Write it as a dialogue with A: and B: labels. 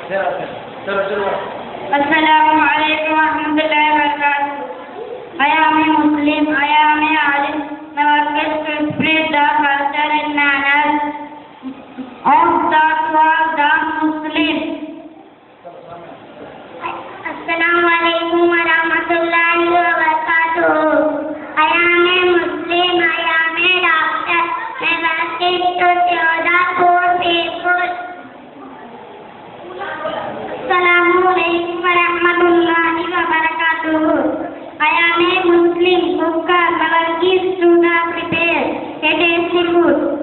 A: Assalamualaikum warahmatullahi wabarakatuh. I am a Muslim. I am a alim. My work is to spread the culture and manners of the Muslim. Assalamualaikum warahmatullahi wabarakatuh. I am a Muslim. I am a doctor. My work is to cure the poor people. Assalamualaikum warahmatullahi wabarakatuh. I am a Muslim cooker. My work is to prepare a tasty food.